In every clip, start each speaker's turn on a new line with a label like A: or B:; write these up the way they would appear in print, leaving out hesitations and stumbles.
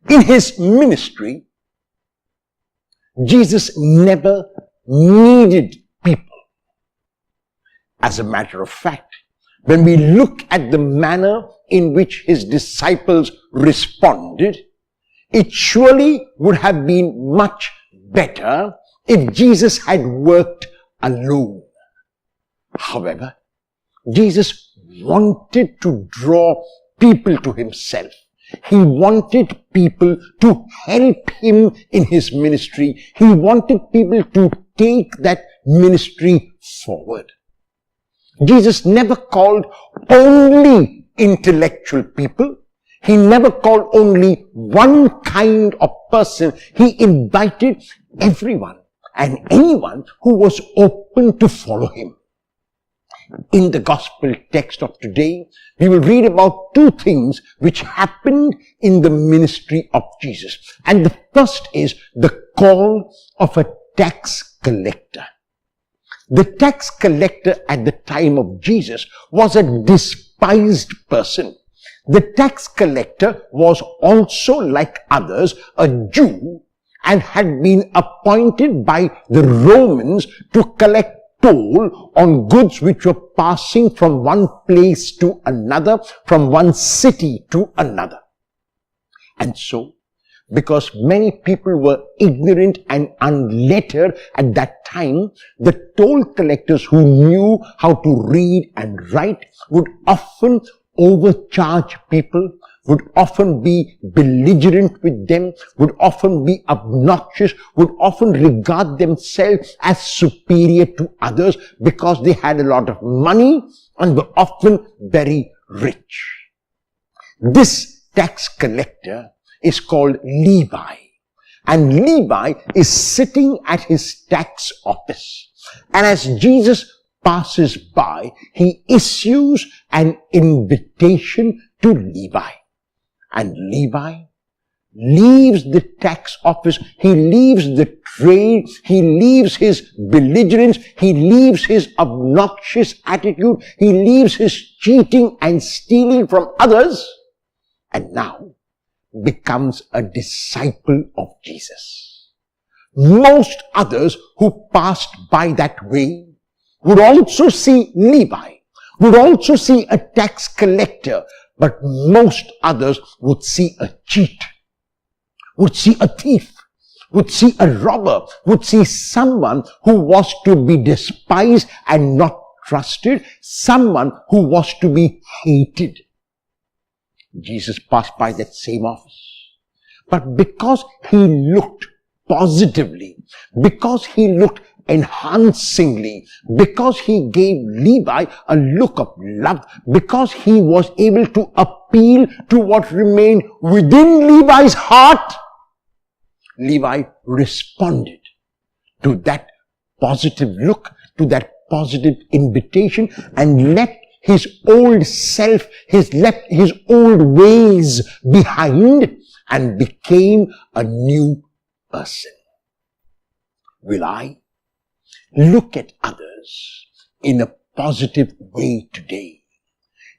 A: In his ministry, Jesus never needed people. As a matter of fact, when we look at the manner in which his disciples responded, it surely would have been much better if Jesus had worked alone. However, Jesus wanted to draw people to himself. He wanted people to help him in his ministry. He wanted people to take that ministry forward. Jesus never called only intellectual people. He never called only one kind of person. He invited everyone and anyone who was open to follow him. In the gospel text of today, we will read about two things which happened in the ministry of Jesus. And the first is the call of a tax collector. The tax collector at the time of Jesus was a despised person. The tax collector was also, like others, a Jew and had been appointed by the Romans to collect toll on goods which were passing from one place to another, from one city to another. And so, because many people were ignorant and unlettered at that time, the toll collectors who knew how to read and write would often overcharge people, would often be belligerent with them, would often be obnoxious, would often regard themselves as superior to others because they had a lot of money and were often very rich. This tax collector is called Levi, and Levi is sitting at his tax office. And as Jesus passes by, he issues an invitation to Levi. And Levi leaves the tax office, he leaves the trade, he leaves his belligerence, he leaves his obnoxious attitude, he leaves his cheating and stealing from others, and now becomes a disciple of Jesus. Most others who passed by that way would also see Levi, would also see a tax collector, but most others would see a cheat, would see a thief, would see a robber, would see someone who was to be despised and not trusted, someone who was to be hated. Jesus passed by that same office. But because he looked positively, because he looked enhancingly, because he gave Levi a look of love, because he was able to appeal to what remained within Levi's heart, Levi responded to that positive look, to that positive invitation, and left his old self, left his old ways behind and became a new person. Will I look at others in a positive way today?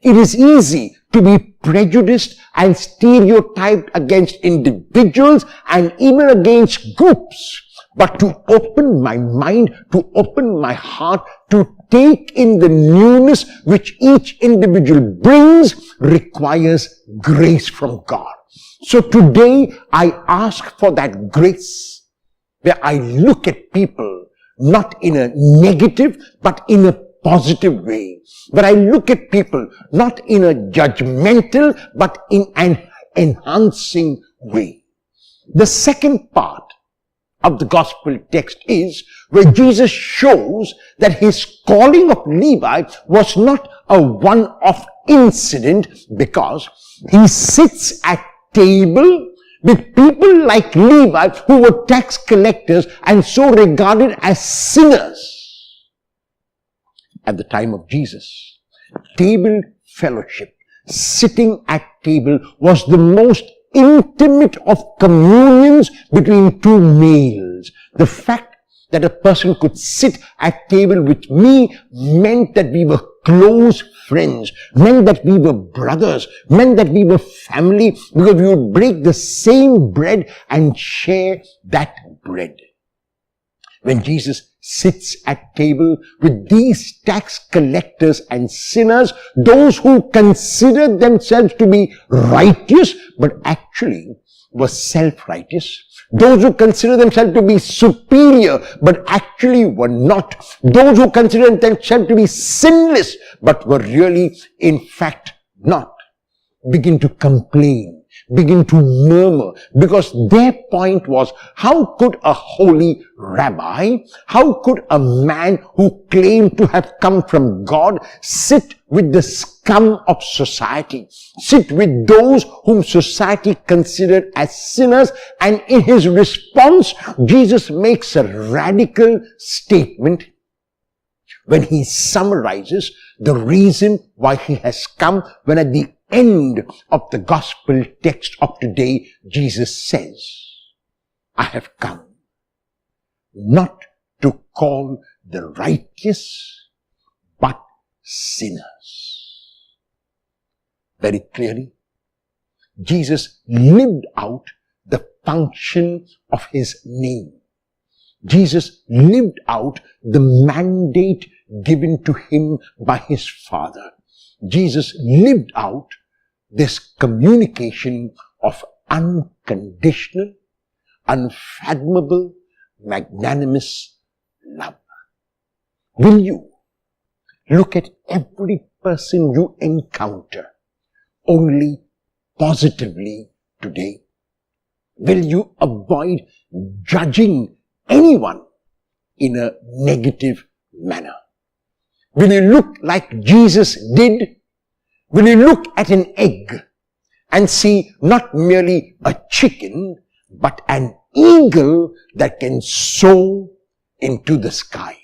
A: It is easy to be prejudiced and stereotyped against individuals and even against groups. But to open my mind, to open my heart, to take in the newness which each individual brings requires grace from God. So today I ask for that grace where I look at people not in a negative but in a positive way. But I look at people not in a judgmental but in an enhancing way. The second part of the gospel text is where Jesus shows that his calling of Levi was not a one-off incident, because he sits at table with people like Levi who were tax collectors and so regarded as sinners. At the time of Jesus, table fellowship, sitting at table, was the most intimate of communions between two males. The fact that a person could sit at table with me meant that we were close friends, meant that we were brothers, meant that we were family, because we would break the same bread and share that bread. When Jesus sits at table with these tax collectors and sinners, those who considered themselves to be righteous but actually were self-righteous, those who consider themselves to be superior but actually were not, those who consider themselves to be sinless but were really in fact not, begin to complain, begin to murmur, because their point was, how could a holy rabbi, how could a man who claimed to have come from God sit with the scum of society, sit with those whom society considered as sinners? And in his response, Jesus makes a radical statement when he summarizes the reason why he has come, when at the end of the gospel text of today, Jesus says, I have come not to call the righteous, but sinners. Very clearly, Jesus lived out the function of his name. Jesus lived out the mandate given to him by his Father. Jesus lived out this communication of unconditional, unfathomable, magnanimous love. Will you look at every person you encounter only positively today? Will you avoid judging anyone in a negative manner? Will you look like Jesus did? Will you look at an egg and see not merely a chicken, but an eagle that can soar into the sky?